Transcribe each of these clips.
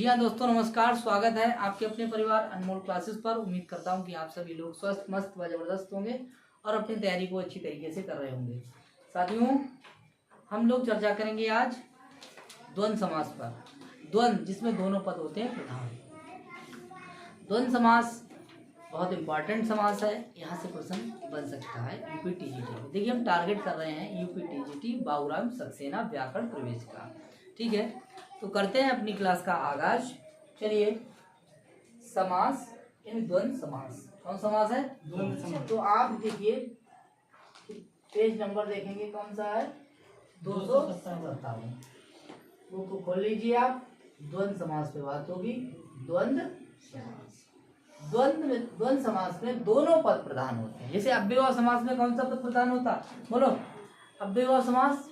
जी हाँ दोस्तों, नमस्कार। स्वागत है आपके अपने परिवार अनमोल क्लासेस पर। उम्मीद करता हूँ कि आप सभी लोग स्वस्थ, मस्त व जबरदस्त होंगे और अपनी तैयारी को अच्छी तरीके से कर रहे होंगे। साथियों, हम लोग चर्चा करेंगे आज द्वंद्व समास पर। द्वंद्व जिसमें दोनों पद होते हैं प्रधान। द्वंद्व समास बहुत इंपॉर्टेंट समास है। यहाँ से प्रश्न बन सकता है यूपी टीजीटी में। देखिए, हम टारगेट कर रहे हैं यूपी टीजीटी बाबूराम सक्सेना व्याकरण प्रवेश का। ठीक है, तो करते हैं अपनी क्लास का आगाज। चलिए, समास इन द्वंद्व समास। कौन समास है? द्वंद्व समास। तो आप देखिए, पेज नंबर देखेंगे कौन सा है? 257। बुक को खोल लीजिए आप। द्वंद्व समास पे बात होगी। द्वंद्व समास। द्वंद्व समास में दोनों पद प्रधान होते हैं। जैसे अव्ययभाव समास में कौन सा पद प्रधान होता? बोलो, अव्ययभाव समास।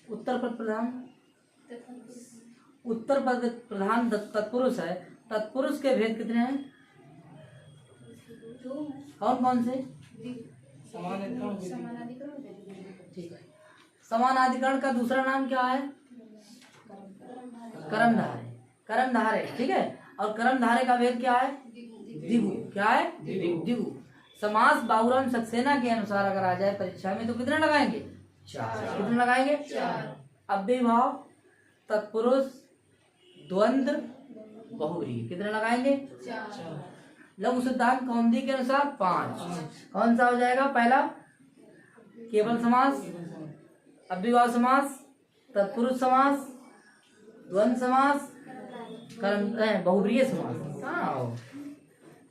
उत्तर पद प्रधान। उत्तर पद प्रधान तत्पुरुष है। तत्पुरुष के भेद कितने हैं? कौन कौन से? ठीक है। समानाधिकरण का दूसरा नाम क्या है? कर्मधारय। कर्मधारय, ठीक है। और कर्मधारय का भेद क्या है? द्विगु। क्या है? द्विगु। समास बाबूराम सक्सेना के अनुसार अगर आ जाए परीक्षा में तो कितने लगाएंगे? 4। कितने लगाएंगे? 4। अव्ययभाव, तत्पुरुष, द्वंद्व, बहुव्रीहि कितने लगाएंगे? 4। लघु सिद्धांत कौमुदी के अनुसार 5। कौन सा हो जाएगा? पहला केवल समास, अव्ययभाव समास, तत्पुरुष समास, द्वंद्व समास, बहुव्रीहि समास।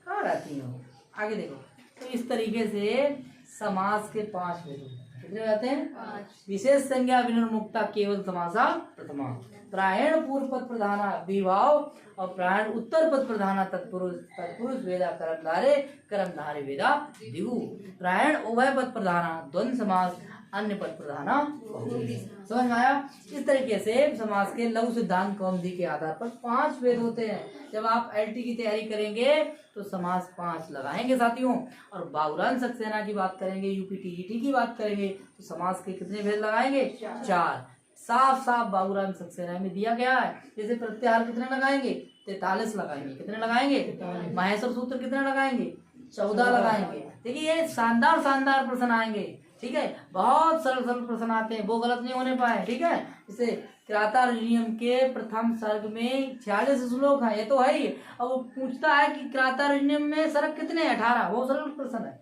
कहाँ रहती हो? आगे देखो। तो इस तरीके से समास के 5 भेद कितने हो जाते हैं? 5। विशेष संज्ञा विनिर्मुक्ता केवल समासा प्रथमा। प्रायण पूर्व पद प्रधाना विभाव और प्रायण उत्तर पद प्रधाना तत्पुरुष। तत्पुरुष वेदा कर्मधारे, कर्मधारे वेदा द्विगु। प्रायण उभय पद प्रधाना द्वंद्व समास, अन्य पद प्रधाना बहुव्रीहि। समझ में आया? इस तरीके से समास के लघु सिद्धांत कौमुदी के आधार पर 5 भेद होते हैं। जब आप एलटी की तैयारी करेंगे तो समास 5 लगाएंगे साथियों। और बाबूराम सक्सेना की बात करेंगे, यूपी टीजीटी की बात करेंगे तो समास के कितने भेद लगाएंगे? 4। साफ साफ बाबूराम सक्सेना में दिया गया है। जैसे प्रत्याहार कितने लगाएंगे? 43 लगाएंगे। कितने लगाएंगे? माहेश्वर सूत्र कितने लगाएंगे? 14 लगाएंगे। देखिए, ये शानदार शानदार प्रश्न आएंगे। ठीक है, बहुत सरल सरल प्रश्न आते हैं, वो गलत नहीं होने पाए। ठीक है, जैसे क्रातार्जुनीयम के प्रथम सर्ग में 46 श्लोक है, ये तो है ही। और वो पूछता है कि क्रातार्जुनीयम में सर्ग कितने? 18। वो सरल प्रश्न है।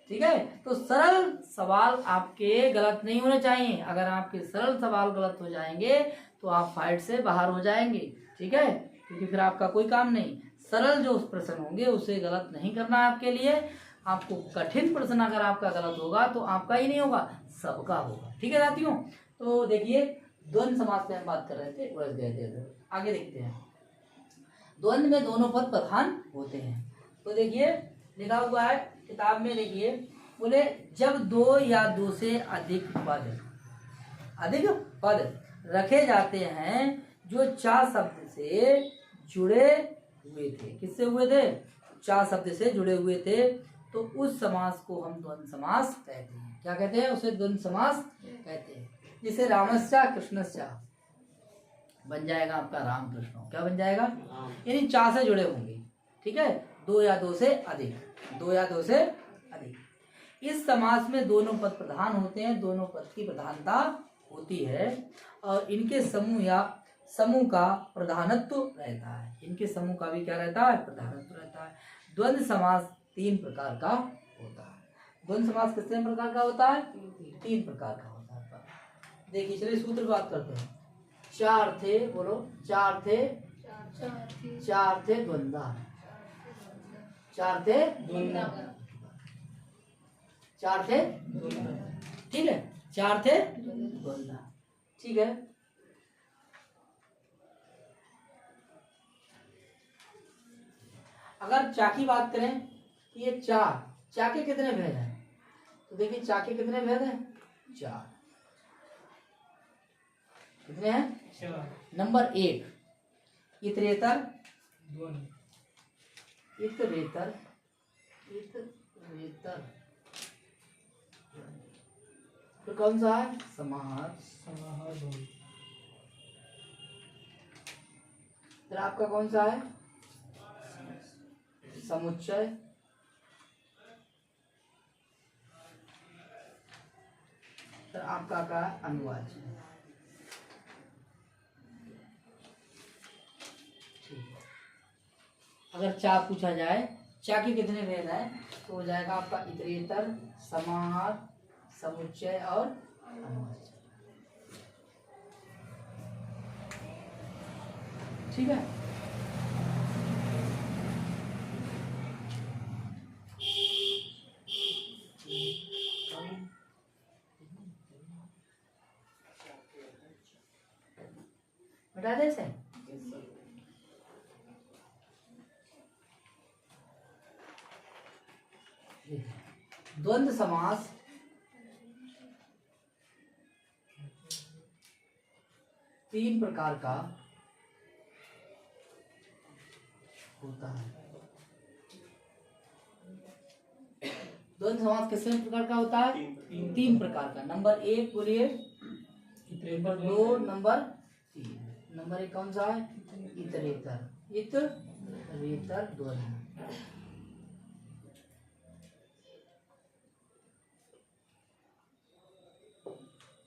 ठीक है, तो सरल सवाल आपके गलत नहीं होने चाहिए। अगर आपके सरल सवाल गलत हो जाएंगे तो आप फाइट से बाहर हो जाएंगे। ठीक है, क्योंकि फिर आपका कोई काम नहीं। सरल जो प्रश्न होंगे उसे गलत नहीं करना है आपके लिए। आपको कठिन प्रश्न अगर आपका गलत होगा तो आपका ही नहीं होगा, सबका होगा। ठीक है साथियों, तो देखिए, द्वंद्व समास में हम बात कर रहे थे, उलझ गए थे। आगे देखते हैं। द्वंद्व में दोनों पद प्रधान होते हैं। तो देखिए, लिखा हुआ है किताब में। देखिए, बोले जब 2 या 2 से अधिक पद रखे जाते हैं जो 4 शब्द से जुड़े हुए थे। किससे हुए थे? 4 शब्द से जुड़े हुए थे। तो उस समास को हम द्वंद्व समास कहते हैं। क्या कहते हैं? उसे द्वंद्व समास कहते हैं। जैसे रामस्या कृष्णस्या बन जाएगा आपका राम कृष्ण। क्या बन जाएगा? यानी 4 से जुड़े होंगे। ठीक है, 2 या 2 से अधिक। 2 या 2 से अधिक। इस समास में दोनों पद प्रधान होते हैं। दोनों पद की प्रधानता होती है और इनके समूह या समूह का प्रधानत्व रहता है। इनके समूह का भी क्या रहता है? प्रधानत्व रहता है। द्वंद्व समास 3 प्रकार का होता है। द्वंद्व समास कितने प्रकार का होता है? 3 प्रकार का होता है। देखिए, चलिए सूत्र बात करते हैं। 4 थे, बोलो। 4 थे द्वंद्व। 4 थे द्वंद्व। 4 थे, ठीक है, 4 थे द्वंद्व। ठीक है, अगर चा की बात करें कि ये चा के कितने भेद हैं? तो देखिए, चा के कितने भेद हैं? 4। कितने हैं? नंबर 1 इतरेतर, इतरेतर, इतरेतर। तो कौन सा है? समाहार। फिर आपका कौन सा है? समुच्चय। फिर आपका का अनुवाच्य। अगर चा पूछा जाए, चा के कितने भेद हैं, तो हो जाएगा आपका इतरेतर, समाहार, समुच्चय और अनुवाच्य। ठीक है। बता दे से द्वंद्व समास तीन प्रकार का होता है। द्वंद्व समास कितने प्रकार का होता है? तीन प्रकार का। नंबर एक बोलिए, नंबर दो, नंबर तीन। नंबर एक कौन सा है? इतरेतर। इतरेतर द्वंद्व।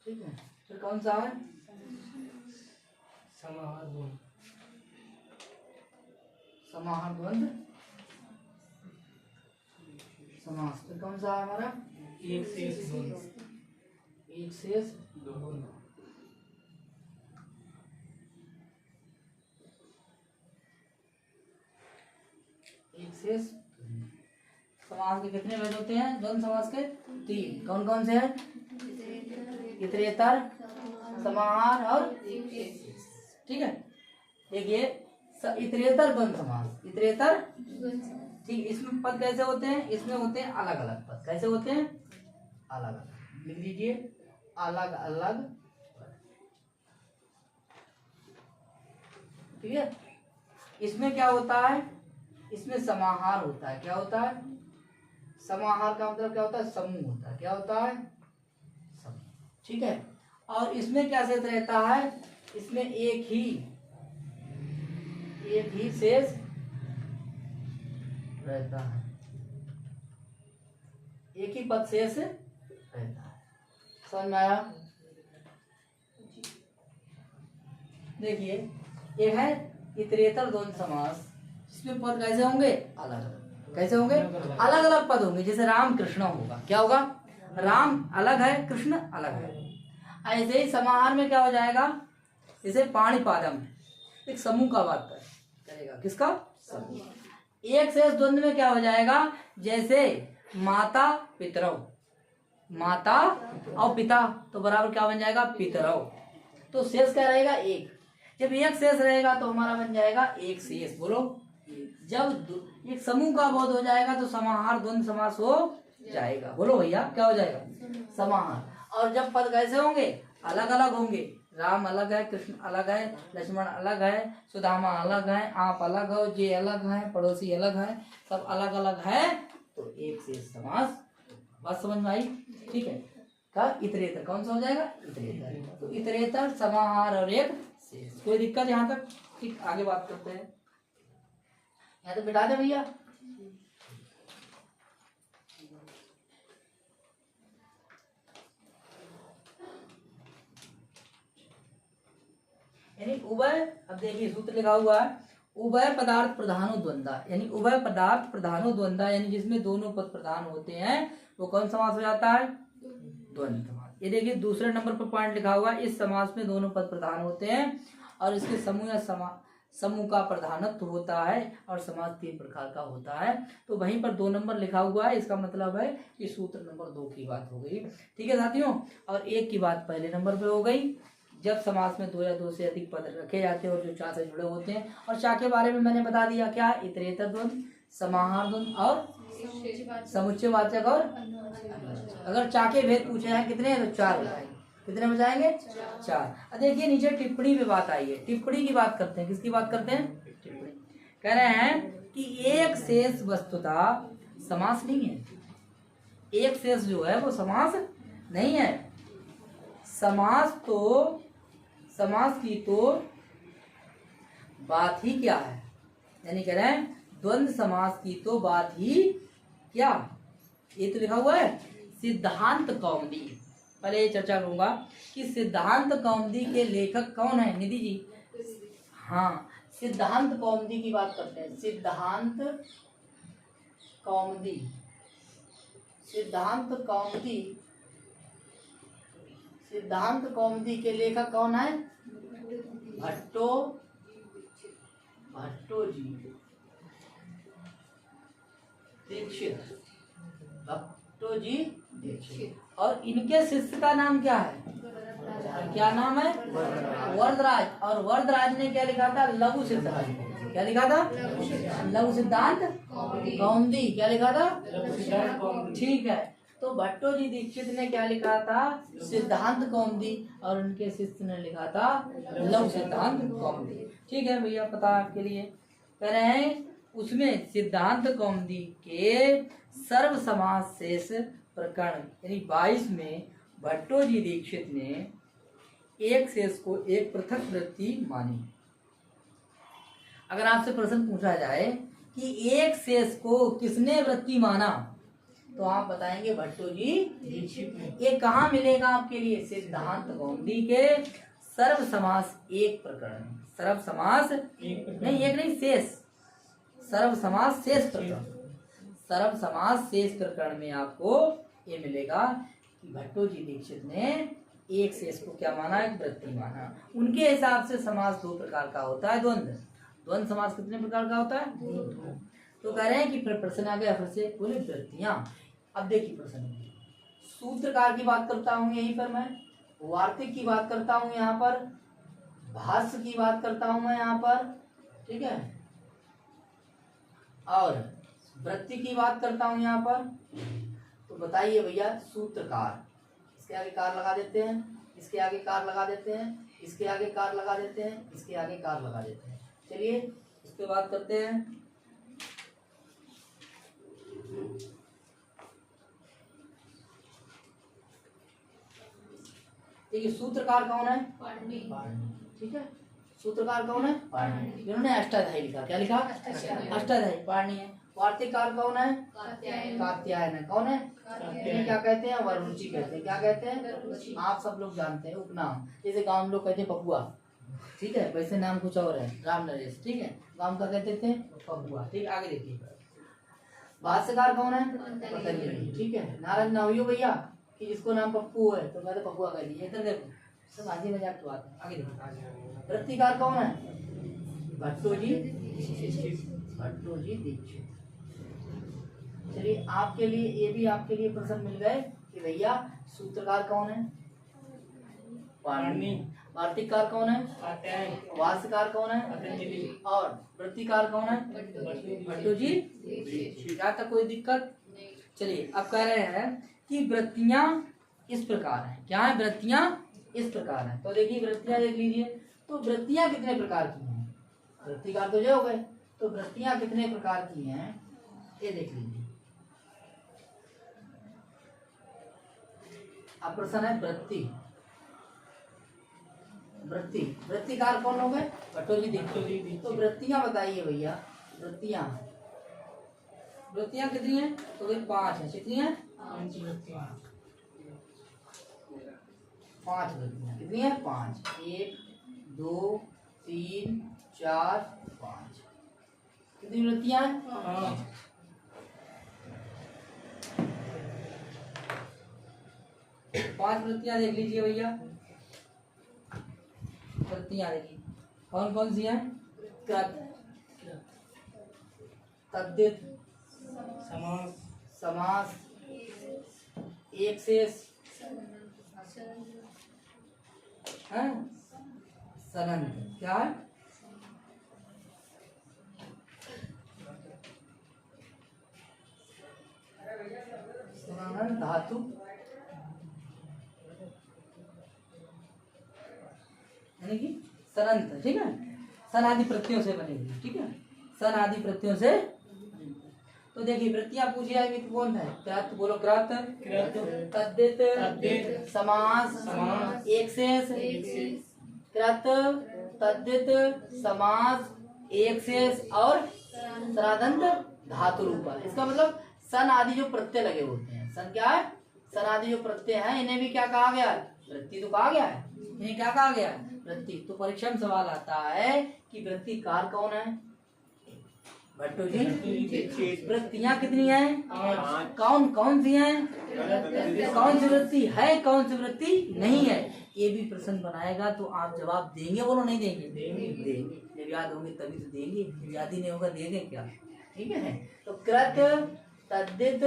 ठीक है। फिर कौन सा है? समाहार द्वंद्व। समाहार द्वंद्व समास। फिर कौन सा है हमारा? एक शेष द्वंद्व। एक शेष द्वंद्व। एक शेष। समास के कितने भेद होते हैं? द्वंद्व समास के तीन। कौन कौन से हैं? इतरेतर, समाहार और ठीक है। देखिए इतरेतर द्वंद्व समास। इतरेतर ठीक, इसमें पद कैसे होते हैं? इसमें होते हैं अलग अलग पद। कैसे होते हैं? अलग अलग। लिख लीजिए, अलग अलग। ठीक है। इसमें क्या होता है? इसमें समाहार होता है। क्या होता है? समाहार का मतलब क्या होता है? समूह होता है। क्या होता है? समूह। ठीक है। और इसमें क्या शेष रहता है? इसमें एक ही शेष रहता है। एक ही पद शेष रहता है। समझ में आया? देखिए ये है इतरेतर द्वंद्व समास। इसमें पद कैसे होंगे? अलग अलग। कैसे होंगे? अलग अलग पद होंगे। जैसे राम कृष्ण होगा। क्या होगा? राम अलग है, कृष्ण अलग है। ऐसे ही समाहार में क्या हो जाएगा? जैसे पाणिपादम, एक समूह का बात करेगा। किसका? समूह। एक शेष द्वंद्व में क्या हो जाएगा? जैसे माता पितरौ, माता और पिता तो बराबर क्या बन जाएगा? पितरौ। तो शेष क्या रहेगा? एक। जब एक शेष रहेगा तो हमारा बन जाएगा एक शेष। बोलो, जब एक समूह का बोध हो जाएगा तो समाहार द्वंद्व समास हो जाएगा। बोलो भैया, क्या हो जाएगा? समाहार। और जब पद कैसे होंगे? अलग अलग होंगे। राम अलग है, कृष्ण अलग है, लक्ष्मण अलग है, सुदामा अलग है, आप अलग हो, जे अलग है, पड़ोसी अलग है, सब अलग अलग है, तो एक शेष समास। बात समझ में आई? ठीक है। का इतरेतर कौन सा हो जाएगा? इतरेतर। तो इतरेतर, समाहार और एक शेष। कोई दिक्कत यहाँ तक? ठीक, आगे बात करते हैं। यहाँ तो बिठा दे भैया। यानी उभय, अब देखिए सूत्र लिखा हुआ है, उभय पदार्थ प्रधानो द्वंद्वा। यानी उभय पदार्थ प्रधानो द्वंद्वा, यानी जिसमें दोनों पद प्रधान होते हैं वो कौन समास हो जाता है? द्वंद्व समास। ये देखिए दूसरे नंबर पर पॉइंट लिखा हुआ है, इस समास में दोनों पद प्रधान होते हैं और इसके समूह या समूह का प्रधानत्व होता है और समास तीन प्रकार का होता है। तो वहीं पर 2 नंबर लिखा हुआ है, इसका मतलब है कि सूत्र नंबर 2 की बात हो गई। ठीक है साथियों। और 1 की बात पहले नंबर पे हो गई, जब समास में 2 या 2 से अधिक पद रखे जाते हैं और जो चा से जुड़े होते हैं। और चा के बारे में मैंने बता दिया, क्या? इतरेतर द्वंद्व, समाहार द्वंद्व और समुच्चय वाचक। और अगर चा के भेद पूछे हैं कितने हैं तो 4 बताएंगे। कितने बचाएंगे? 4। अब देखिए नीचे टिप्पणी पे बात आई है। टिप्पणी की बात करते हैं। किसकी बात करते हैं? टिप्पणी। कह रहे हैं कि एक शेष वस्तुतः समास नहीं है। एक शेष जो है वो समास नहीं है। समास की तो बात ही क्या है, यानी कह रहे हैं द्वंद्व समास की तो बात ही क्या। ये तो लिखा हुआ है सिद्धांत कौमुदी। पहले ये चर्चा करूंगा कि सिद्धांत कौमुदी के लेखक कौन है निधि जी। हाँ, सिद्धांत कौमुदी की बात करते हैं। सिद्धांत कौमुदी, सिद्धांत कौमुदी, सिद्धांत कौमुदी के लेखक कौन है? भट्टो जी दीक्षित, भट्टो जी दीक्षित। और इनके शिष्य का नाम क्या है? क्या नाम है? वरदराज। और वरदराज ने क्या लिखा था? लघु सिद्धांत। क्या लिखा था? लघु सिद्धांत कौमुदी। क्या लिखा था? ठीक है। तो भट्टो जी दीक्षित ने क्या लिखा था? सिद्धांत कौमुदी। और उनके शिष्य ने लिखा था लघु सिद्धांत कौमुदी। ठीक है भैया, पता आपके लिए। कह रहे हैं उसमें सिद्धांत कौमुदी के सर्व समास शेष प्रकरण यानी 22 में भट्टो जी दीक्षित ने एक शेष को एक पृथक वृत्ति मानी। अगर आपसे प्रश्न पूछा जाए कि एक शेष को किसने वृत्ति माना, तो आप बताएंगे भट्टो जी दीक्षित ने। ये कहाँ मिलेगा आपके लिए? सिद्धांत कौमुदी के सर्व समास एक प्रकरण। सर्व समास नहीं, एक नहीं, शेष, सर्व समास शेष प्रकरण। सर्व समास शेष प्रकरण में आपको ये मिलेगा कि भट्टो जी दीक्षित ने एक शेष को क्या माना? एक वृत्ति माना। उनके हिसाब से समास दो प्रकार का होता है। द्वंद्व समास कितने प्रकार का होता है? तो कह रहे हैं कि फिर प्रश्न आ गया फिर से, बोले वृत्तियां। अब देखिए प्रश्न, सूत्रकार की बात करता हूँ यहीं पर मैं, वार्तिक की बात करता हूँ यहाँ पर, भाष्य की बात करता हूँ मैं यहाँ पर, ठीक है, और वृत्ति की बात करता हूँ यहाँ पर। तो बताइए भैया, सूत्रकार, इसके आगे कार लगा देते हैं, इसके आगे कार लगा देते हैं, इसके आगे कार लगा देते हैं, इसके आगे कार लगा देते हैं। चलिए इस पे बात करते हैं। देखिए सूत्रकार कौन है? पाणिनि। ठीक है, सूत्रकार कौन है? पाणिनि। इन्होंने अष्टाध्यायी लिखा। क्या लिखा? अष्टाध्यायी। पाणिनि है। वार्तिककार कौन है? कात्यायन है। कौन है? क्या कहते हैं? वरुचि कहते हैं। क्या कहते हैं? आप सब लोग जानते हैं उपनाम। जैसे गांव में लोग कहते हैं पपुआ, ठीक है, वैसे नाम कुछ और है, राम नरेश, ठीक है, गांव का कहते थे पपुआ। ठीक, आगे देखिए। भाष्यकार कौन है? पतंजलि। ठीक है, नाराज ना होइयो भैया कि जिसको नाम पप्पू है तो कहते पपुआ कह लीजिए, इधर देखो सब हंसी मजाक की बात है। आगे देखो, वृत्तिकार कौन है? भट्टो जी, भट्टो जी दीक्षित। चलिए आपके लिए ये भी आपके लिए प्रश्न मिल गए कि भैया सूत्रकार कौन है? पाणिनि। वार्तिककार कौन है? भाष्यकार कौन है? और वृत्तिकार कौन है? भट्टो जी। क्या तक कोई दिक्कत? चलिए अब कह रहे हैं कि वृत्तियां इस प्रकार हैं। क्या है? वृत्तियां इस प्रकार हैं। तो देखिए वृत्तियां देख लीजिए। तो वृत्तियां कितने प्रकार की हैं? वृत्तिकार तो जो हो गए, तो वृत्तियां कितने प्रकार की हैं ये देख लीजिए। अब प्रश्न है वृत्ति। वृत्तिकार कौन हो गए? भट्टो जी दीक्षित। तो वृत्तियां बताइए भैया, वृत्तियां कितनी हैं? तो भाई 5 है। कितनी है? 5 वृत्तियां। कितनी है? 5। 1 2 3 4 5। कितनी वृत्तियां हैं? 5। पांच वृत्तियां देख लीजिए भैया। वृत्तियां देखिए कौन कौन सी हैं? कृत, तद्धित, समास, एक शेष, सनंद। क्या है? सनंद धातु, यानी कि सनंत। ठीक है, सन आदि प्रत्ययों से बने हुए। ठीक है, सन आदि प्रत्ययों से। तो देखिए वृत्तियां पूछी जाएगी तो कौन है? कृत, बोलो कृत, तद्धित, समास, एक शेष, कृत, तद्धित, समास, एक शेष और सरादंत धातु रूपा। इसका मतलब सन आदि जो प्रत्यय लगे होते हैं, सन क्या है? सन आदि जो प्रत्यय हैं इन्हें भी क्या कहा गया है? वृत्ति तो कहा गया है। इन्हें क्या कहा गया है? वृत्ति। तो परीक्षा में सवाल आता है कि वृत्तिकार कौन है? भट्टो जी, वृत्तियां कितनी हैं? कौन कौन सी हैं? कौन सी वृत्ति है, कौन सी वृत्ति नहीं है? ये भी प्रश्न बनाएगा तो आप जवाब देंगे, बोलो नहीं देंगे? देंगे। जब याद होंगे तभी तो देंगे, याद ही नहीं होगा देंगे क्या? ठीक है। तो कृत, तद्धित,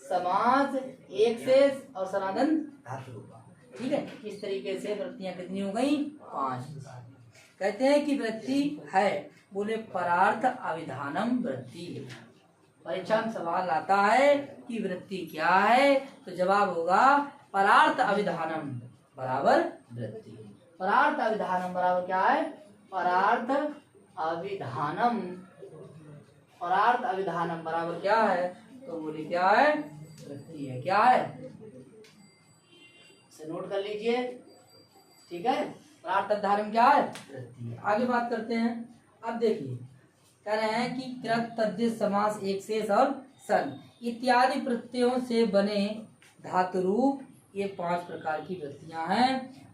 समास, एक शेष और सनातन धातु रूपा। ठीक है। इस तरीके से वृत्तियां कितनी हो गई? 5। कहते हैं कि वृत्ति है, बोले परार्थ अविधानम वृत्ति। परीक्षा में सवाल आता है कि वृत्ति क्या है, तो जवाब होगा परार्थ अविधानम बराबर वृत्ति। परार्थ अविधानम बराबर क्या है? परार्थ अविधानम। परार्थ अविधानम बराबर क्या है? तो बोले क्या है? वृत्ति है। क्या है? इसे नोट कर लीजिए। ठीक है। परार्थ अविधानम क्या है? वृत्ति है। आगे बात करते हैं। अब देखिए कह रहे हैं कि कृत, तद्धित, समास, एक शेष और सन इत्यादि प्रत्ययों से बने धातु रूप ये 5 प्रकार की वृत्तियां हैं।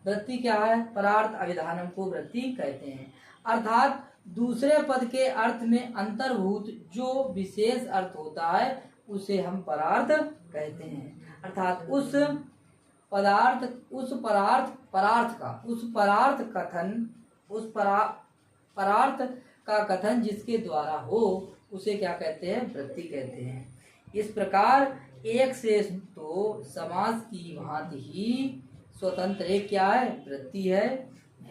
वृत्ति क्या है? परार्थ अविधानम को वृत्ति कहते हैं। अर्थात दूसरे पद के अर्थ में अंतर्भूत जो विशेष अर्थ होता है उसे हम परार्थ कहते हैं। अर्थात उस परार्थ का कथन जिसके द्वारा हो उसे क्या कहते हैं? वृत्ति कहते हैं। इस प्रकार एक शेष तो समास की भांति ही स्वतंत्र एक क्या है? वृत्ति है।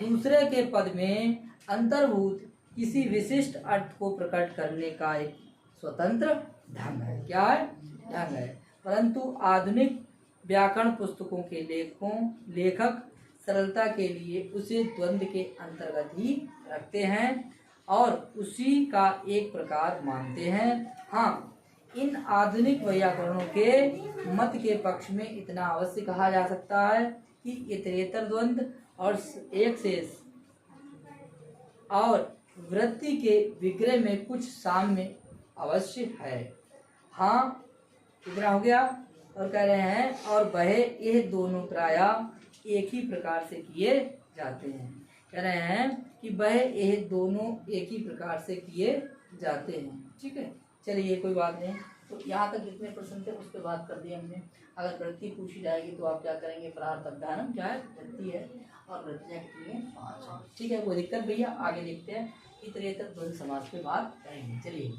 दूसरे के पद में अंतर्भूत किसी विशिष्ट अर्थ को प्रकट करने का एक स्वतंत्र ढंग है। क्या है? ढंग है। परंतु आधुनिक व्याकरण पुस्तकों के लेखक सरलता के लिए उसे द्वंद्व के अंतर्गत ही रखते हैं और उसी का एक प्रकार मानते हैं। हाँ, इन आधुनिक व्याकरणों के मत के पक्ष में इतना अवश्य कहा जा सकता है कि इतरेतर द्वंद्व और एक शेष और वृत्ति के विग्रह में कुछ साम्य अवश्य है। हाँ, इतना हो गया। और कह रहे हैं और वह ये दोनों प्रायः एक ही प्रकार से किए जाते हैं। कह रहे हैं कि वह ये दोनों एक ही प्रकार से किए जाते हैं। ठीक है। चलिए कोई बात नहीं। तो यहाँ तक जितने प्रश्न थे उस पर बात कर दिए हमने। अगर वृत्ति पूछी जाएगी तो आप क्या करेंगे? परार्थ अविधानम क्या है? वृत्ति है। और वृत्तियाँ कितनी है? 5 है। ठीक है। कोई दिक्कत भैया? आगे देखते हैं। इतरेतर द्वंद्व समास पे बात करेंगे। चलिए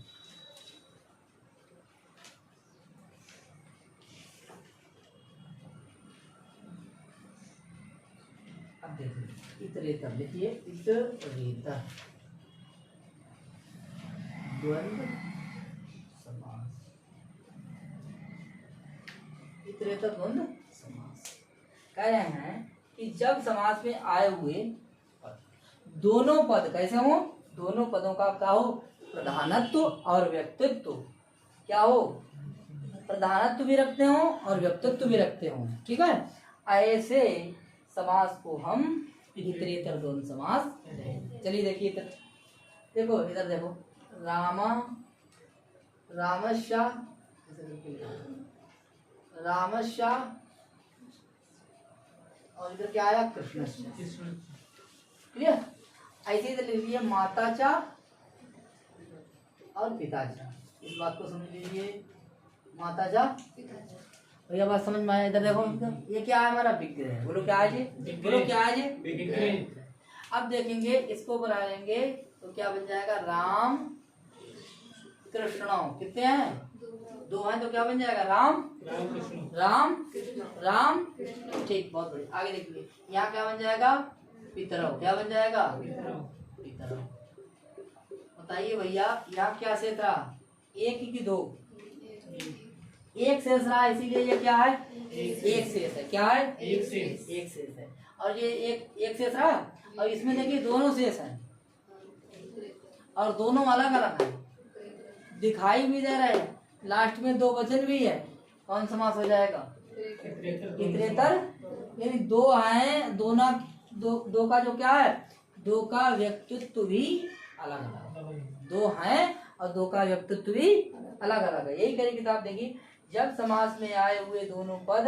अब देखिए इतरेतर लिखिए। इतरेतर द्वंद्व समास। इतरेतर द्वंद्व समास कह रहे हैं कि जब समास में आए हुए दोनों पद कैसे हो? दोनों पदों का क्या हो? प्रधानत्व और व्यक्तित्व क्या हो? प्रधानत्व भी रखते हो और व्यक्तित्व भी रखते हो। ठीक है। ऐसे समास को हम इतरेतर द्वंद्व समास। चलिए देखिए देखो इधर देखो। रामस्या और इधर क्या आया? कृष्णस्या। क्लियर? ऐसे इधर लिख लीजिए माताचा और पिताचा। इस बात को समझ लीजिए। माताचा भैया बात समझ में आया? इधर देखो ये क्या है? हमारा विग्रह। बोलो क्या है जी? बोलो क्या है जी? विग्रह। अब देखेंगे इसको बनाएंगे तो क्या बन जाएगा? राम कृष्ण। कितने हैं? 2 हैं तो क्या बन जाएगा? राम ठीक, बहुत बढ़िया। आगे देखिए यहाँ क्या बन जाएगा? पितरव। क्या बन जाएगा? पितरव। बताइए भैया यहाँ क्या से था? 1 की 2? 1 शेष रहा, इसीलिए ये क्या है? 1 शेष है। क्या है? 1 शेष है। और ये एक शेष रहा और इसमें देखिए दोनों शेष हैं और दोनों अलग अलग हैं, दिखाई भी दे रहे हैं लास्ट में दो वचन भी है, कौन समास हो जाएगा? इतरेतर। यानी दो हैं, दो का जो क्या है, दो का व्यक्तित्व भी अलग अलग, दो हैं और दो का व्यक्तित्व भी अलग अलग है। यही करी किताब देखिए, जब समास में आए हुए दोनों पद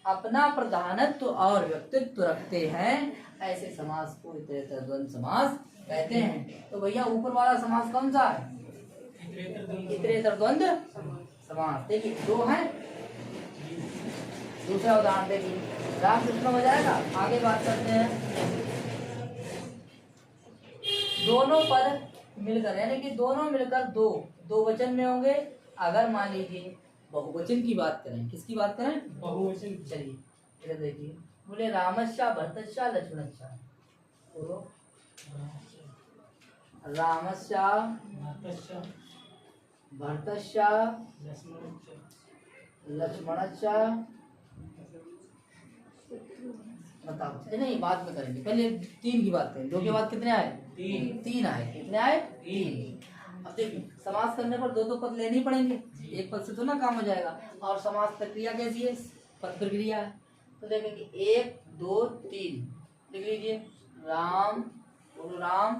अपना प्रधानत्व और व्यक्तित्व रखते हैं, ऐसे समास को इतरेतर द्वंद्व समास कहते हैं। तो भैया ऊपर वाला समास कौन सा है? इतरेतर द्वंद्व समास। देखिए दो है, दूसरा उदाहरण देखिए, रामकृष्ण हो जाएगा। आगे बात करते हैं, दोनों पद मिलकर, यानी कि दोनों मिलकर दो वचन में होंगे। अगर मान लीजिए बहुवचन की बात करें, किसकी बात करें? बहुवचन। चलिए इधर देखिए, बोले रामस्या भरतस्या लक्ष्मणस्या, बोलो रामस्या भरतस्या लक्ष्मणस्या, बताओ। नहीं बाद में करेंगे, पहले तीन की बात करें। दो के बाद कितने आए? तीन आए। कितने आए? तीन। अब देखिए समास करने पर दो पद लेने ही पड़ेंगे, एक पद से तो ना काम हो जाएगा। और समास प्रक्रिया कैसी है? पद प्रक्रिया है। तो देखेंगे 1 2 3 लिख लीजिए, राम, बोलो राम,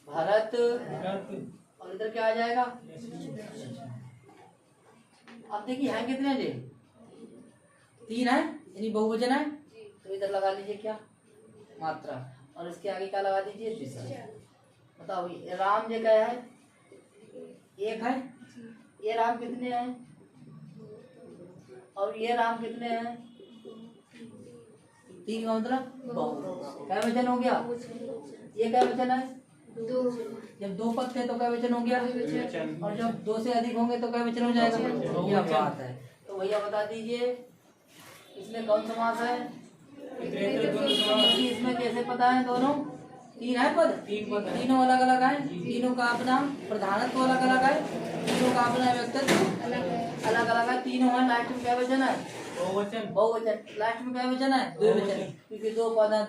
भरत, और इधर क्या आ जाएगा? अब देखिए हैं कितने जी? तीन है, यानी बहुवचन है। तो इधर लगा लीजिए क्या? मात्रा, और इसके आगे क्या लगा दीजिए? द्विशा। बताओ राम जी क्या है? एक है। ये राम कितने हैं? और ये राम कितने हैं? तीन का मतलब क्या वचन हो गया? ये क्या वचन है? दो। जब दो पद थे तो क्या वचन हो गया? और जब दो से अधिक होंगे तो क्या वचन हो जाएगा? क्या बात है। तो भैया बता दीजिए इसमें कौन समास है? इसमें कैसे पता है? दोनों तीन है पद, तीनों अलग अलग है, तीनों का अपना प्रधानत्व अलग अलग है, तीनों का अपना व्यक्तित्व अलग अलग है। तीनों है, लास्ट में क्या वचन है? बहुवचन। लास्ट में क्या वचन है? द्विवचन, क्योंकि दो पद है,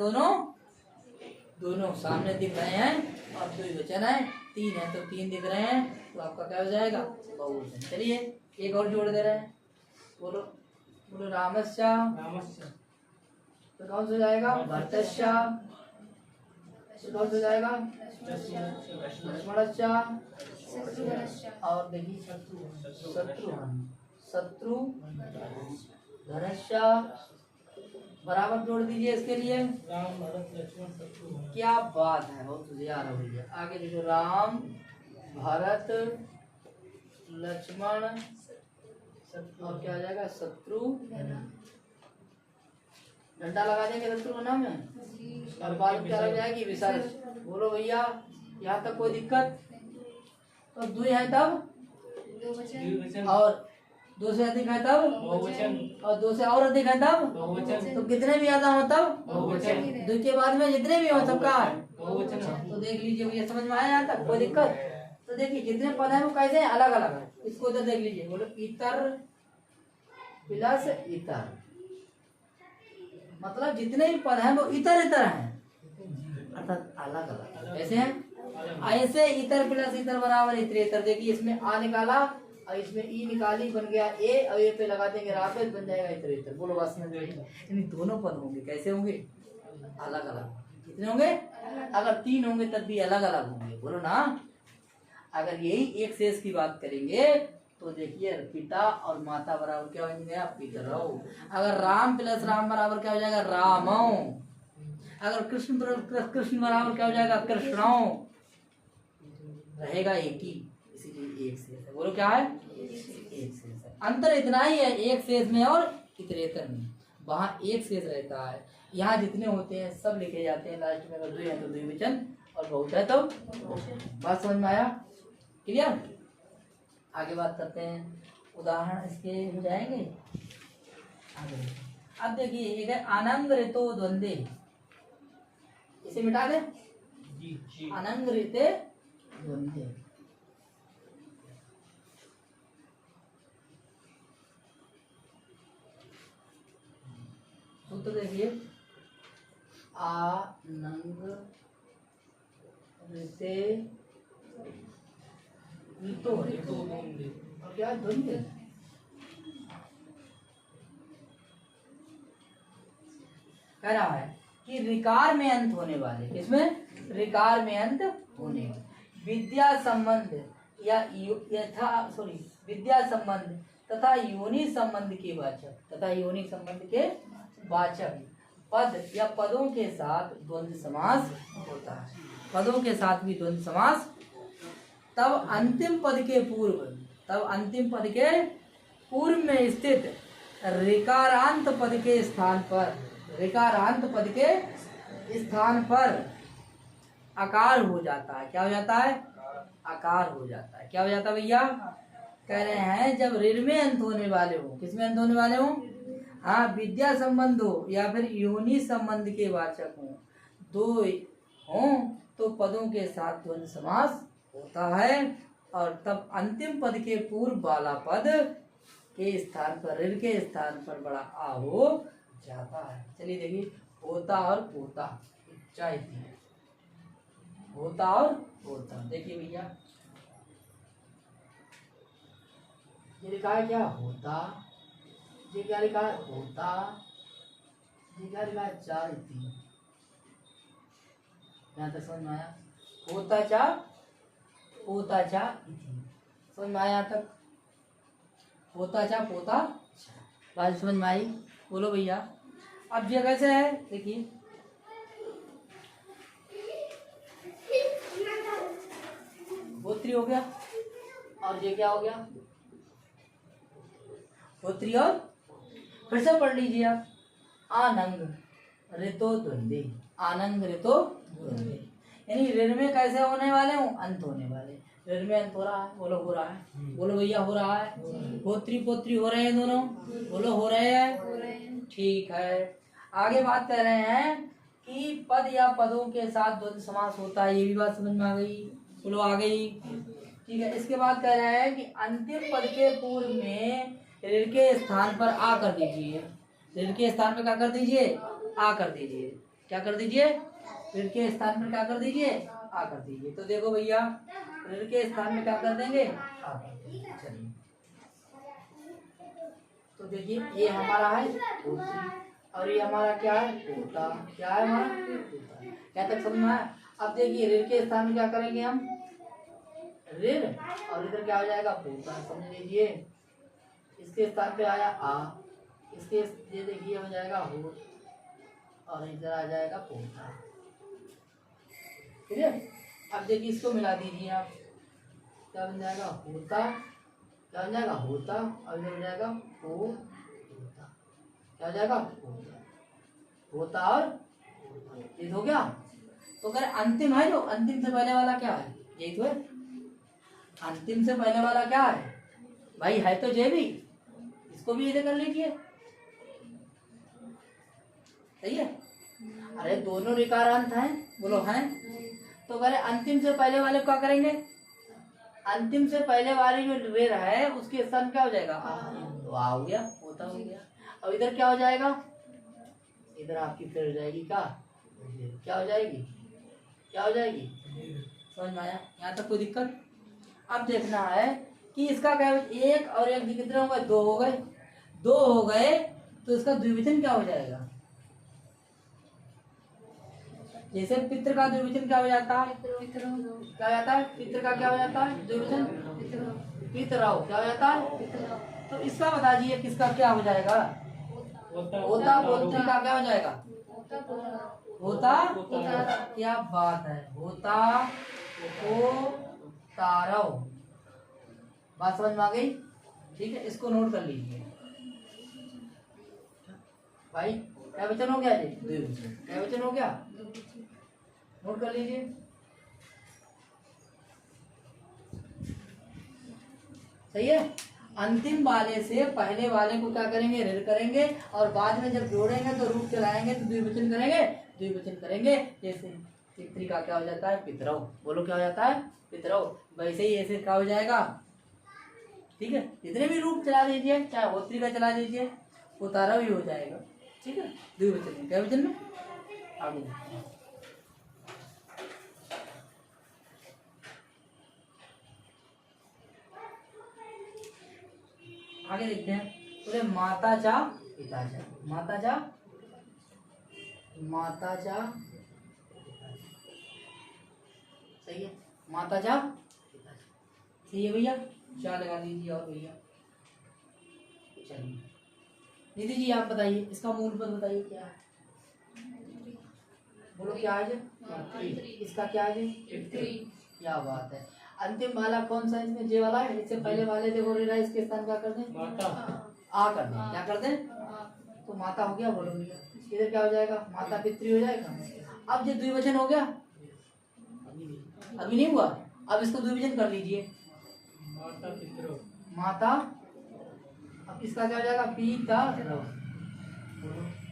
दोनों सामने दिख रहे हैं और द्विवचन है। तीन है तो तीन दिख रहे हैं, तो आपका क्या हो जाएगा? बहुवचन। चलिए एक और जोड़ दे रहे हैं, बोलो बोलो रामस्या, तो कौन सा जाएगा? भरतस्या, तो कौन सा जाएगा? लक्ष्मणस्या, और देखिए शत्रु धनुष्या, बराबर जोड़ दीजिए इसके लिए। राम भरत लक्ष्मण शत्रु। क्या बात है, बहुत तैयार हो गई है। आगे देखो, राम भरत लक्ष्मण और क्या आ जाएगा? शत्रु। डंडा लगा देंगे शत्रु बना में, और बाद क्या लग जाएगी? विसर्ज। बोलो भैया यहाँ तक कोई दिक्कत? तो दो है तब, और दो से अधिक है तब बहुवचन, और दो से और अधिक है तब बहुवचन। तो कितने भी आता हो तब बहुवचन। दो के बाद में जितने भी हो सबका बहुवचन। तो देख लीजिए भैया, समझ में आया यहाँ तक? कोई दिक्कत? तो देखिए जितने पद है वो कैसे अलग अलग है। इसको इधर देख लीजिए, बोलो इतर प्लस इतर, मतलब जितने भी पद हैं वो इतर इतर हैं, अर्थात अलग अलग। कैसे हैं? ऐसे इतर प्लस इतर बराबर इतरेतर। देखिए इसमें आ निकाला और इसमें ई निकाली, बन गया ए, और ए पे लगा देंगे राफेल, बन जाएगा इतरेतर। बोलो बात समझ में? यानी दोनों पद होंगे, कैसे होंगे? अलग अलग। कितने होंगे? अगर तीन होंगे तब भी अलग अलग होंगे, बोलो ना। अगर यही एक शेष की बात करेंगे तो देखिए पिता और माता बराबर क्या हो गया? पितरौ। अगर राम प्लस राम बराबर क्या हो जाएगा? रामौ। अगर कृष्ण कृष्ण बराबर क्या हो जाएगा? कृष्णौ। रहेगा एक ही, इसीलिए एक शेष है। बोलो क्या है? एक शेष है। अंतर इतना ही है एक शेष में और इतरेतर में, वहाँ एक शेष रहता है, यहाँ जितने होते हैं सब लिखे जाते हैं लास्ट में। अगर दो है तो द्विवचन, और बहुत है तो बात समझ में आया? क्लियर? आगे बात करते हैं, उदाहरण इसके हो जाएंगे आगे। अब देखिए एक है आनंद ऋतो द्वंद्वे, इसे मिटा दे। आनंद ऋते द्वंद्वे, सूत्र देखिए, आनंद ऋते ऋतो और क्या है ध्वनि। कह रहा है कि रिकार में अंत होने वाले, इसमें रिकार में अंत होने वाले विद्या संबंध या विद्या संबंध तथा योनि संबंध के वाचक, तथा योनि संबंध के वाचक पद या पदों के साथ द्वंद्व समास होता है। पदों के साथ भी द्वंद्व समास, तब अंतिम पद के पूर्व में स्थित ऋकारांत पद के स्थान पर आकार हो जाता है। क्या हो जाता है? आकार हो जाता है। क्या हो जाता है भैया? कह रहे हैं जब ऋण में अंत होने वाले हो, किसमें अंत होने वाले हो? हाँ, विद्या संबंध हो या फिर योनि संबंध के वाचक हो, दो हो तो पदों के साथ द्वंद्व समास होता है। और तब अंतिम पद के पूर्व वाला पद के स्थान पर, ऋण के स्थान पर बड़ा आ हो जाता है। चलिए देखिए, होता और पोता, होता और पोता। देखिए भैया, ये लिखा है क्या? होता। ये क्या लिखा है? होता। ये क्या लिखा है? चार तीन। यहाँ तक समझ में आया? होता चा पोता चा इति, समझ में आया? यहाँ तक होता चा पोता, बात समझ में आई? बोलो भैया। अब ये कैसे है? देखिए, गोत्री हो गया और ये क्या हो गया? गोत्री। और फिर से पढ़ लीजिए आप, आनंग ऋतो द्वंद्वे, आनंग ऋतो द्वंद्वे, यानी ऋण में कैसे होने वाले हूँ? अंत होने वाले। ऋण में अंत हो रहा है, बोलो हो रहा है, बोलो भैया हो रहा है। गोत्री पोत्री हो रहे हैं दोनों, बोलो हो रहे हैं। ठीक है, आगे बात कर रहे हैं कि पद या पदों के साथ द्वंद्व समास होता है। ये भी बात समझ में आ गई? बोलो आ गई। ठीक है, इसके बाद कह रहे हैं कि अंतिम पद के पूर्व में ऋण के स्थान पर आ कर दीजिए। ऋण के स्थान पर क्या कर दीजिए? आ कर दीजिए। क्या कर दीजिए? ऋण के स्थान पर क्या कर दीजिए? आ कर दीजिए। तो देखो भैया, ऋण के स्थान में क्या कर देंगे? आ कर देंगे। चलिए, तो देखिए, ये हमारा है गोत्री और ये हमारा क्या है? पोता। क्या है हमारा? पोता। क्या तक समझ में आया? अब देखिए, ऋण के स्थान में क्या करेंगे हम? ऋण, और इधर क्या हो जाएगा? पोता। समझ लीजिए, इसके स्थान पे आया आ, इसके ये देखिए हो जाएगा हो, और इधर आ जाएगा पोता। ठीक है, अब देखिए इसको मिला दीजिए आप, क्या बन जाएगा? होता। क्या बन जाएगा? होता। और इधर हो जाएगा हो होता। क्या हो जाएगा? होता। होता और ये हो गया। तो अगर अंतिम है, जो अंतिम से पहले वाला क्या है? यही तो है। अंतिम से पहले वाला क्या है भाई? है तो जे भी, इसको भी इधर कर लीजिए। सही है? अरे दोनों ऋकारांत हैं, बोलो हैं। तो अगर अंतिम से पहले वाले क्या करेंगे? अंतिम से पहले वाली जो ऋण है उसके स्थान क्या हो जाएगा? तो आ हो गया, होता हो गया। अब इधर क्या हो जाएगा? इधर आपकी फिर हो जाएगी क्या हो जाएगी? क्या हो जाएगी? समझ में आया? यहाँ तक कोई दिक्कत? अब देखना है कि इसका क्या, एक और एक कितने हो गए? दो हो गए। दो हो गए तो इसका द्विवचन क्या हो जाएगा? जैसे पितृ का द्विवचन क्या हो जाता है? क्या हो जाता है? पितृ का क्या हो जाता है द्विवचन? पितरौ। क्या हो जाता है? तो इसका बता दीजिए, किसका क्या हो जाएगा? होता पोत्री का क्या हो जाएगा? होता। क्या बात है? होता पोतारौ। बात समझ में आ गई? ठीक है, इसको नोट कर लीजिए भाई। क्या वचन हो गया? द्विवचन। क्या वचन हो गया? नोट कर लीजिए। सही है? अंतिम वाले से पहले वाले को क्या करेंगे? ऋण करेंगे, और बाद में जब जोड़ेंगे तो रूप चलाएंगे तो द्विवचन करेंगे। द्विवचन करेंगे, जैसे पितृ का क्या हो जाता है? पितरौ। बोलो क्या हो जाता है? पितरौ। वैसे ही ऐसे क्या हो जाएगा? ठीक है, जितने भी रूप चला दीजिए, चाहे होत्री का चला दीजिए, उतारा भी हो जाएगा। ठीक है, द्विवचन में। क्या वचन में? आगे आगे देखते हैं। बोले माता चा पिता चा, माता चा सही है, माता चा सही है भैया, चा लगा दीजिए। और भैया चलिए दीदी जी आप बताइए इसका मूल पद बताइए क्या है, बोलो क्या है? इसका क्या है? क्या बात है। अंतिम वाला कौन सा इसमें जे वाला है? इससे पहले वाले देखो रे इसके स्थान क्या कर दें? माता आ कर दें। क्या कर दें? तो माता हो गया, बोलो भैया इधर क्या हो जाएगा? माता पितृ हो जाएगा। अब जो द्विवचन हो गया, अभी नहीं हुआ, अब इसको द्विवचन कर लीजिए, माता पितृ, माता। अब इसका क्या हो जाएगा? पिता।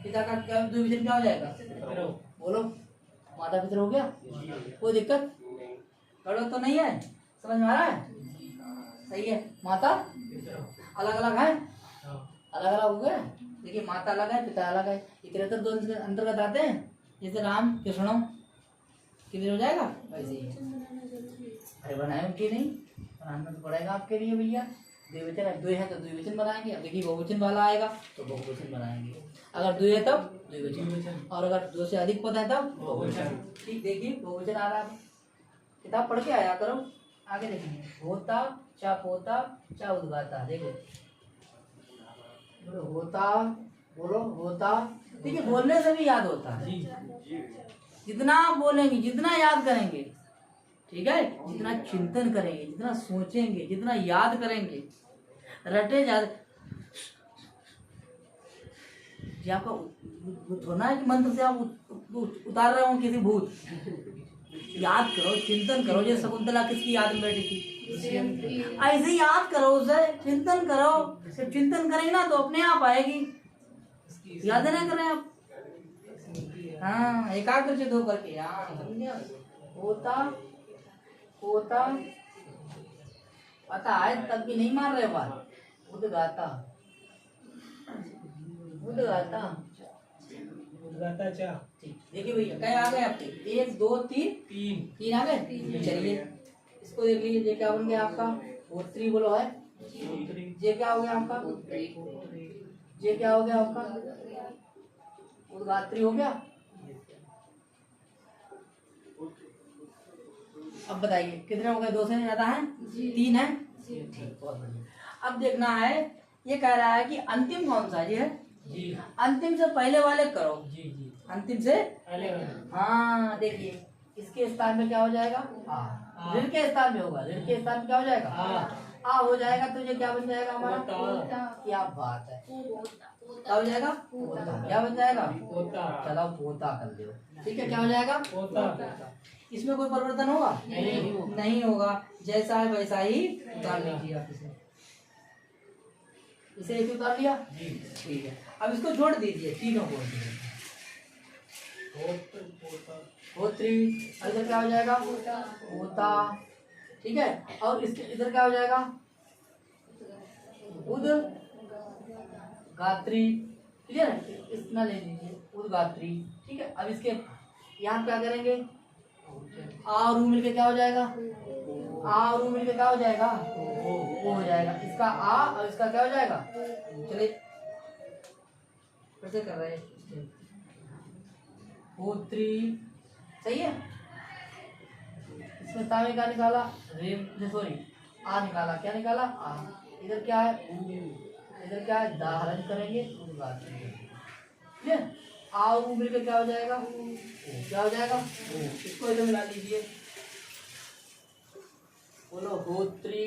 पिता का क्या द्विवचन क्या हो जाएगा? बोलो माता पितृ हो गया। कोई दिक्कत करो तो नहीं है, समझ में आ रहा है? सही है। माता अलग अलग है, अलग अलग हो गए। देखिए माता अलग है, पिता अलग है, इतरेतर दो अंतर्गत आते हैं। जैसे राम कृष्णम किधर हो जाएगा वैसे ही। अरे बनाए कि नहीं, बनाना तो पड़ेगा आपके लिए भैया। द्विवचन है, द्वि है तो द्विवचन बनाएंगे। अब देखिए बहुवचन वाला आएगा तो बहुवचन बनाएंगे। अगर द्वि है तब द्विवचन, और अगर दो से अधिक पद है तब बहुवचन। ठीक, देखिए बहुवचन आ रहा है, किताब पढ़ के आया करो। आगे देखेंगे, होता चा पोता चा उद्गाता। देखो बोलो होता, बोलो होता। देखिए बोलने से भी याद होता है, जितना आप बोलेंगे जितना याद करेंगे, ठीक है, जितना चिंतन करेंगे, जितना सोचेंगे, जितना याद करेंगे, रटे ज्यादा। जी आपका होना है कि मंत्र से आप उतार रहे हो किसी भूत। याद करो, चिंतन करो। जैसे शकुंतला किसकी याद में बैठी थी, ऐसे याद करो उसे, चिंतन करो। जब चिंतन करेंगे ना तो अपने आप आएगी, याद नहीं करें आप। हाँ एकाग्रचित होकर के। हाँ होता होता पता है तब भी नहीं मान रहे बात। उद्गाता उद्गाता उद्गाता चा। ठीक, देखिए भैया क्या आ गए आपके? 1 2 3 तीन आ गए। चलिए इसको देख लीजिए, ये क्या बन गया आपका? गोत्री बोलो है। ये क्या हो गया आपका? ये क्या हो गया आपका? उद्गात्री हो गया। अब बताइए कितने हो गए? 2 से ज्यादा है? 3 है। ठीक, बहुत बढ़िया। अब देखना है, ये कह रहा है कि अंतिम कौन सा है? अंतिम से पहले वाले करो। अंतिम से पहले। हाँ देखिए इसके स्थान में क्या हो जाएगा? ऋण के स्थान में होगा। ऋण के स्थान में क्या हो जाएगा? आ हो जाएगा। तो ये क्या बन जाएगा हमारा? क्या बात है, क्या हो जाएगा? क्या बन जाएगा? चलो पोता कर दो। ठीक है, क्या हो जाएगा? पोता। इसमें कोई परिवर्तन होगा? नहीं होगा। जैसा है वैसा ही उतार लीजिए आप इसे एक उतार लिया। ठीक है, अब इसको जोड़ दीजिए, तीनों को होत्री। इधर क्या हो जाएगा? होता। ठीक है, और इसके इधर क्या हो जाएगा? उद गात्री। क्लियर है? इतना ले लीजिए, उद्गात्री। ठीक है, अब इसके यहाँ क्या करेंगे? आ और ऊ मिलके क्या हो जाएगा? आ और ऊ मिलके क्या हो जाएगा? वो हो जाएगा। इसका आ और इसका क्या हो जाएगा? चलिए कैसे कर रहे हैं? होत्री। सही है। इसमें तावे का निकाला, रेम सॉरी आ निकाला। क्या निकाला? आ। इधर क्या है? इधर क्या है? दाहरण करेंगे, ठीक है। आ और ऊ मिलकर क्या हो जाएगा? क्या हो जाएगा? इसको इधर मिला लीजिए, बोलो होत्री।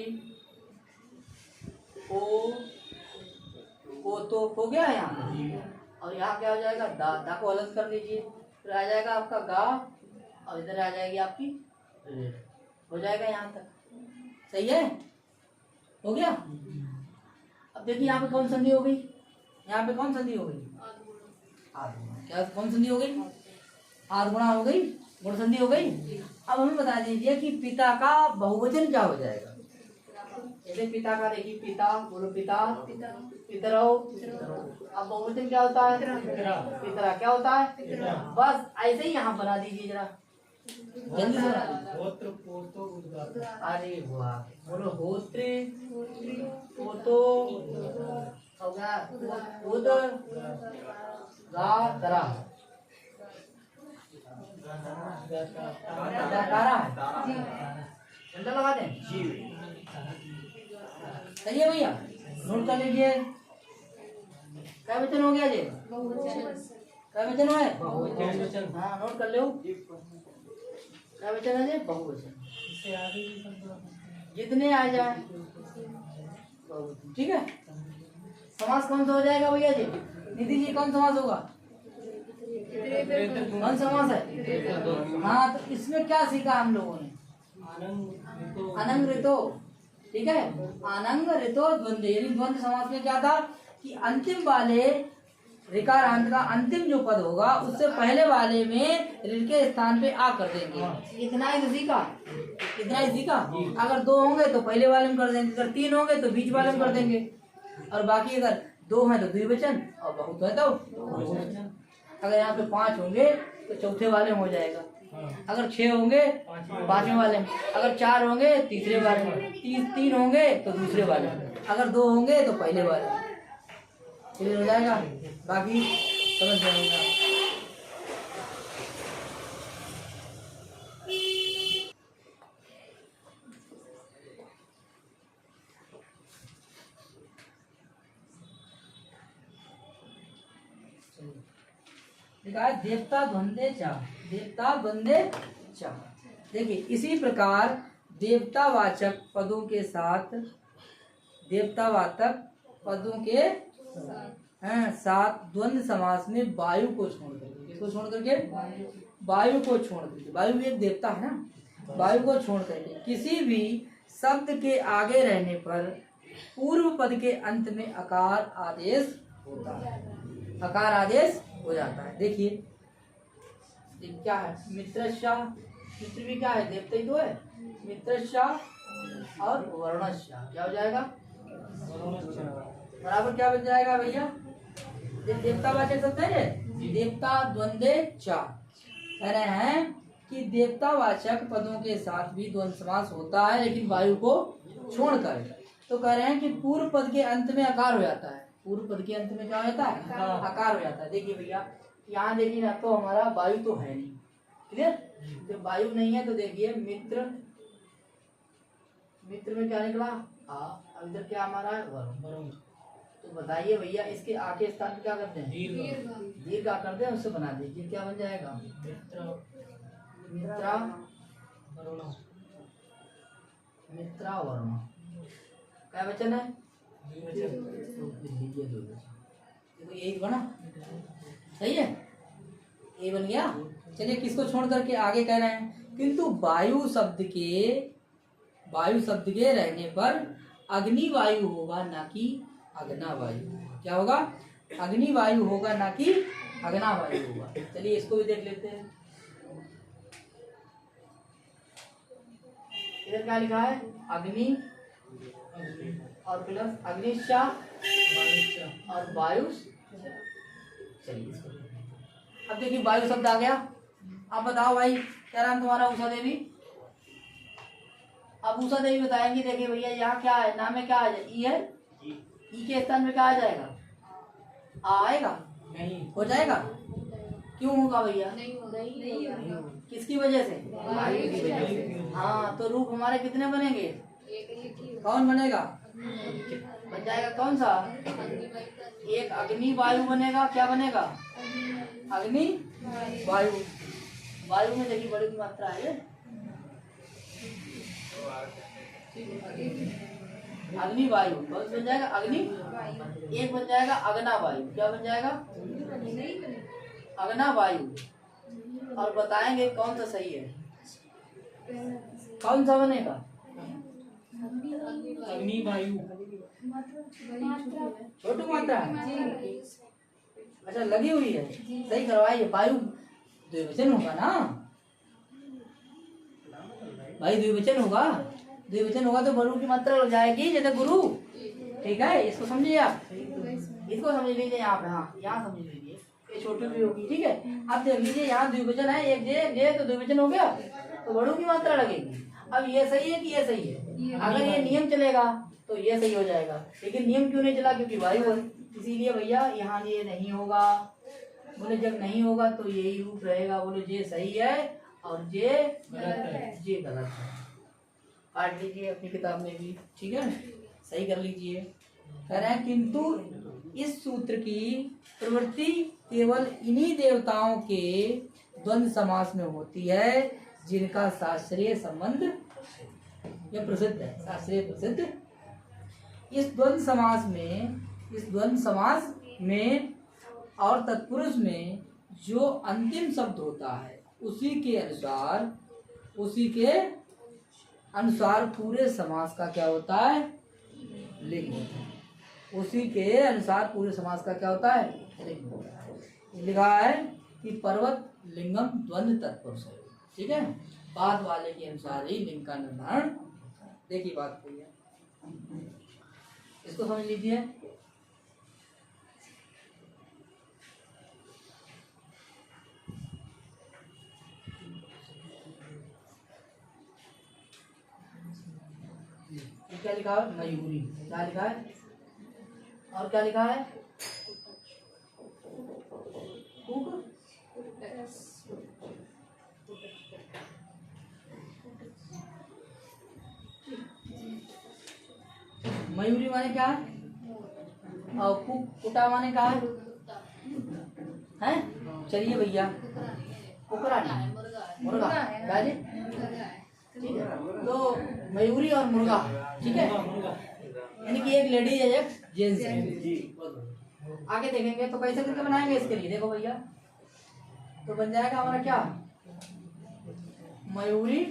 ओ तो हो गया है यहाँ, और यहाँ क्या हो जाएगा? दा को अलग कर लीजिए, फिर आ जाएगा आपका गा, और इधर आ जाएगी आपकी रे। हो जाएगा यहाँ तक। सही है, हो गया। अब देखिए यहाँ पे कौन संधि हो गई? यहाँ पे कौन संधि हो गई? क्या कौन संधि हो गई? आर्गुणा हो गई, गुण संधि हो गई। अब हमें बता दीजिए कि पिता का बहुवचन क्या हो जाएगा? जैसे पिता का देखिए, पिता बोलो, पिता पितरो। अब बहुवचन क्या होता है? पितरा। क्या होता है? बस ऐसे ही यहाँ बना दीजिए जरा, जल्दी से होत्र पोतो उद्गात्र। अरे वाह, बोलो होत्र पोतो उद्गारा। घंटा लगा दें। सही है भैया, नोट कर लीजिए। क्या वचन हो गया जी? क्या वचन है? बहुवचन। हाँ, नोट कर लो। क्या वचन है जी? बहुवचन। जितने आ जाए बहुवचन, ठीक है। समास कौन सा हो जाएगा भैया जी? निधि जी, कौन समास होगा? कौन समास है? हाँ, तो इसमें क्या सीखा हम लोगों ने? अनंग ऋतो, ठीक है। अनंग ऋतो द्वंद्व, यानी द्वंद्व समास में क्या था कि अंतिम वाले ऋकारांत का अंतिम जो पद होगा उससे पहले वाले में ऋ के स्थान पे आ कर देंगे। इतना ही तो सीखा, इतना ही सीखा। अगर दो होंगे तो पहले वाले में कर देंगे, अगर तीन होंगे तो बीच वाले में कर देंगे, और बाकी अगर दो हैं तो द्विवचन और बहुत है तो बहुवचन। अगर यहाँ पे 5 होंगे तो चौथे वाले में हो जाएगा, अगर 6 होंगे पांचवें वाले में, अगर 4 होंगे तीसरे वाले में, 3 होंगे तो दूसरे वाले में, अगर 2 होंगे तो पहले वाले में। क्लियर हो जाएगा, बाकी समझ जाएंगे। देवता द्वंद्वे चा, देवता द्वंद्वे चा। देखिए इसी प्रकार देवतावाचक पदों के साथ, देवतावाचक पदों के साथ द्वंद्व समास में वायु को छोड़ करके, किसको छोड़ करके? वायु को छोड़ करके, वायु भी एक देवता है ना, वायु को छोड़ करके किसी भी शब्द के आगे रहने पर पूर्व पद के अंत में अकार आदेश होता है, अकार आदेश हो जाता है। देखिए क्या है? मित्रशा, मित्र भी क्या है? देवता ही तो है। मित्रशा और वर्णशा क्या हो जाएगा? बराबर क्या बन जाएगा भैया? देवतावाचक शब्द है, देवता द्वंद्वे चा। कह रहे हैं कि देवतावाचक पदों के साथ भी द्वंद्व समास होता है, लेकिन वायु को छोड़कर। तो कह रहे हैं कि पूर्व पद के अंत में आकार हो जाता है, पूर्व पद के अंत में क्या होता है? आकार हो जाता है। देखिए भैया यहाँ देखिए ना, तो हमारा वायु तो है नहीं, क्लियर। जब वायु नहीं है तो देखिए मित्र, मित्र में क्या निकला? आ। अब इधर क्या हमारा है? वरुण। तो बताइए भैया इसके आगे स्थान पे क्या करते हैं? दीर्घ आ करते हैं, उससे बना दीजिए, क्या बन जाएगा? मित्रा वरुण, मित्रा वरुण। क्या वचन है? तो यही बना, सही है, ये बन गया। चलिए किसको छोड़ करके आगे कह रहे हैं? किंतु वायु शब्द के रहने पर अग्नि वायु होगा ना कि अग्ना वायु। क्या होगा? अग्नि वायु होगा ना कि अग्ना वायु होगा। चलिए इसको भी देख लेते हैं। इधर क्या लिखा है? अग्नि और प्लस अग्निशा और वायु। चलिए इसको अब देखिए वायु शब्द आ गया। आप बताओ भाई, क्या नाम तुम्हारा? उषा देवी। अब उषा देवी बताएंगे। देखिए भैया यहाँ क्या है? नाम में क्या आ जाए? ई है, ई के स्थान में क्या आ जाएगा? आ आएगा? नहीं हो जाएगा। क्यों होगा भैया? नहीं किसकी वजह से? वायु की वजह से। हाँ, तो रूप हमारे कितने बनेंगे? कौन बनेगा? बन जाएगा कौन सा? एक अग्नि वायु बनेगा। क्या बनेगा? अग्नि वायु। वायु में देखिए बड़ी मात्रा है। अग्नि वायु कौन बन जाएगा? अग्नि। एक बन जाएगा अग्ना वायु। क्या बन जाएगा? अग्ना वायु। और बताएंगे कौन सा सही है, कौन सा बनेगा? अग्नि वायु। छोटी मात्रा है, अच्छा लगी हुई है, सही करवाइए। वायु द्विवचन होगा ना भाई, द्विवचन होगा। द्विवचन होगा तो वरु की मात्रा लग जाएगी, जैसे गुरु। ठीक है, इसको समझिए आप, इसको समझ लीजिए यहाँ पे। हाँ यहाँ समझ लीजिए, छोटी भी होगी, ठीक है। अब देख लीजिए यहाँ द्विवचन है, एक जे तो द्विवचन हो गया, तो बड़ों की मात्रा लगेगी। अब ये सही है कि ये सही है? अगर ये नियम चलेगा तो ये सही हो जाएगा, लेकिन नियम क्यों नहीं चला? क्योंकि वायु है, इसीलिए भैया यहाँ ये नहीं होगा। बोले जब नहीं होगा तो यही रूप रहेगा। बोले जे सही है और जे गलत है। काट लीजिए अपनी किताब में भी, ठीक है, सही कर लीजिए। कह रहे हैं किंतु इस सूत्र की प्रवृत्ति केवल इन्हीं देवताओं के द्वंद्व समास में होती है जिनका शास्त्रीय संबंध यह प्रसिद्ध है, शास्त्रीय प्रसिद्ध। इस द्वंद्व समास में और तत्पुरुष में जो अंतिम शब्द होता है उसी के अनुसार पूरे समास का क्या होता है? लिंग होता है। उसी के अनुसार पूरे समास का क्या होता है? लिंग होता है। लिखा है कि पर्वत लिंगम द्वंद्व तत्पुरुष है, ठीक है। बाद वाले के अनुसार ही लिंग का निर्धारण होता है। देखिए बात हुई है, इसको समझ लीजिए। क्या लिखा है? मयूरी। क्या लिखा है? और क्या लिखा है? मयूरी माने क्या है? और कुटा माने क्या है? चलिए भैया, कुकरा नहीं, मुर्गा। गाजी ठीक है, तो मयूरी और मुर्गा, ठीक है, यानी कि एक लेडीज है एक जेंट्स है। आगे देखेंगे तो कैसे करके बनाएंगे इसके लिए। देखो भैया, तो बन जाएगा हमारा क्या? मयूरी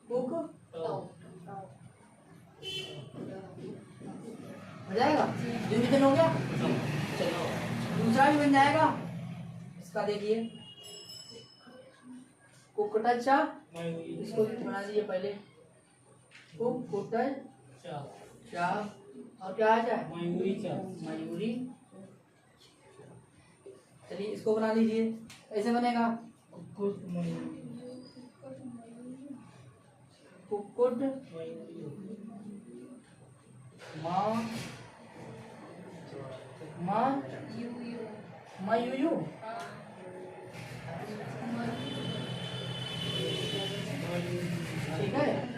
कुक हो जाएगा। डिवीजन हो गया। चलो दूसरा भी बन जाएगा इसका। देखिए कुकटचा, इसको भी बना दीजिए पहले। कुकटचा और क्या आ जाए? मयूरी। चलिए इसको बना लीजिए। कैसे बनेगा? कुक्कुट मयूयू। ठीक है।